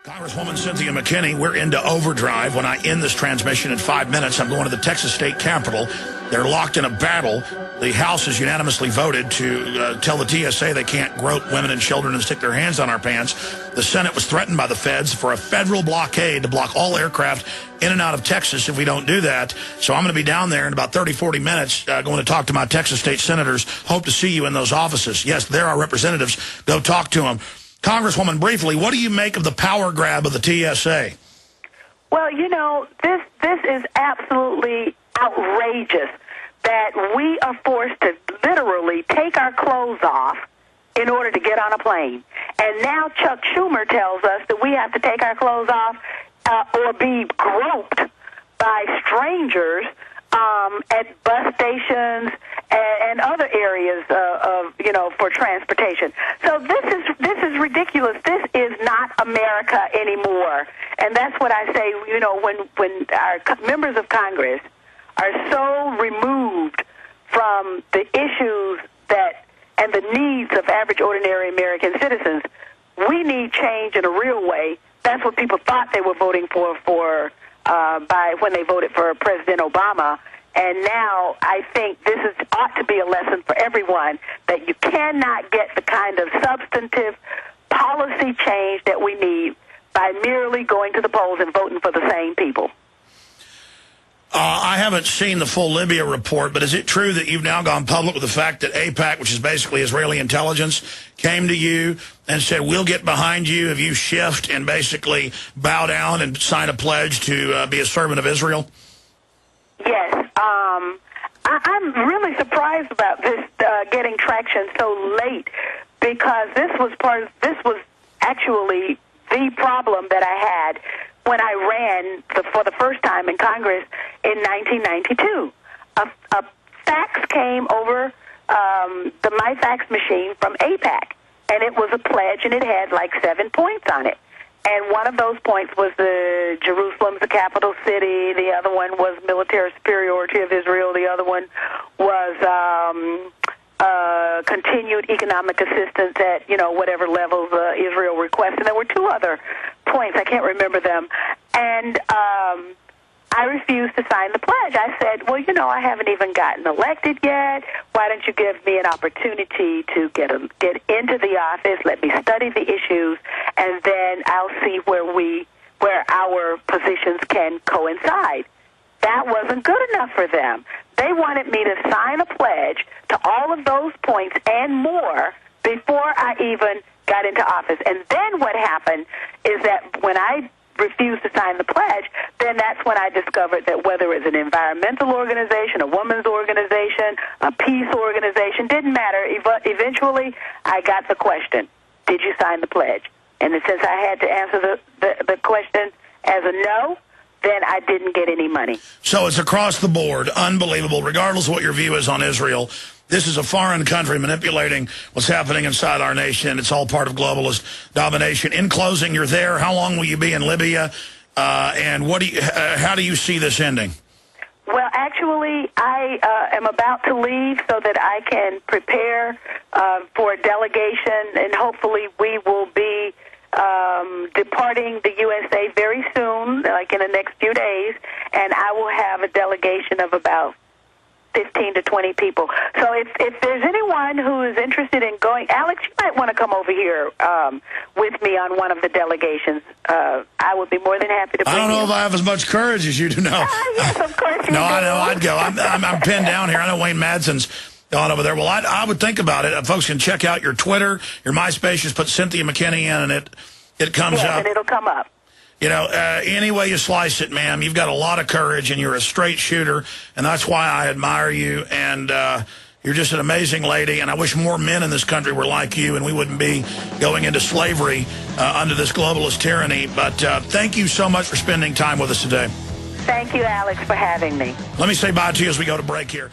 Congresswoman Cynthia McKinney, we're into overdrive. When I end this transmission in 5 minutes, I'm going to the Texas state capitol. They're locked in a battle. The House has unanimously voted to tell the TSA they can't grope women and children and stick their hands on our pants. The Senate was threatened by the feds for a federal blockade to block all aircraft in and out of Texas if we don't do that. So I'm going to be down there in about 30, 40 minutes going to talk to my Texas state senators. Hope to see you in those offices. Yes, they're our representatives. Go talk to them. Congresswoman, briefly, what do you make of the power grab of the TSA? Well, you know, this is absolutely outrageous that we are forced to literally take our clothes off in order to get on a plane. And now Chuck Schumer tells us that we have to take our clothes off or be groped by strangers at bus stations and other areas of for transportation. So this is ridiculous. This is not America anymore. And that's what I say, when our members of Congress are so removed from the issues and the needs of average, ordinary American citizens. We need change in a real way. That's what people thought they were voting for by when they voted for President Obama. And now I think ought to be a lesson for everyone that you cannot get the kind of substantive policy change that we need by merely going to the polls and voting for the same people. I haven't seen the full Libya report, but is it true that you've now gone public with the fact that AIPAC, which is basically Israeli intelligence, came to you and said, we'll get behind you if you shift and basically bow down and sign a pledge to be a servant of Israel? Yes. I'm really surprised about this getting traction so late, because this was actually the problem that I had when I ran for the first time in Congress in 1992. A fax came over my fax machine from AIPAC, and it was a pledge, and it had like 7 points on it. And one of those points was Jerusalem's the capital city. The other one was military superiority of Israel. The other one was continued economic assistance at, whatever levels Israel requested. There were two other points. I can't remember them. And I refused to sign the pledge. I said, well, I haven't even gotten elected yet. Why don't you give me an opportunity to get into the office, let me study the issues, and then I'll see where our positions can coincide. That wasn't good enough for them. They wanted me to sign a pledge to all of those points and more before I even got into office. And then what happened is that when I refused to sign the pledge, then that's when I discovered that whether it's an environmental organization, a women's organization, a peace organization, didn't matter. Eventually, I got the question, did you sign the pledge? And since I had to answer the question as a no, then I didn't get any money. So it's across the board, unbelievable, regardless of what your view is on Israel. This is a foreign country manipulating what's happening inside our nation. It's all part of globalist domination. In closing, you're there. How long will you be in Libya? And how do you see this ending? Well, actually, I am about to leave so that I can prepare for a delegation, and hopefully we will be departing the USA very soon, like in the next few days, and I will have a delegation of about 15 to 20 people. So if there's anyone who is interested in going, Alex, you might want to come over here with me on one of the delegations. I would be more than happy to bring you. I don't know if I have as much courage as you do now. Yes, of course you No, do. I know. I'd go. I'm pinned down here. I know Wayne Madsen's gone over there. Well, I would think about it. Folks can check out your Twitter, your MySpace. Just put Cynthia McKinney in, and it comes up. And it'll come up. Any way you slice it, ma'am, you've got a lot of courage, and you're a straight shooter, and that's why I admire you, and you're just an amazing lady, and I wish more men in this country were like you, and we wouldn't be going into slavery under this globalist tyranny. But thank you so much for spending time with us today. Thank you, Alex, for having me. Let me say bye to you as we go to break here.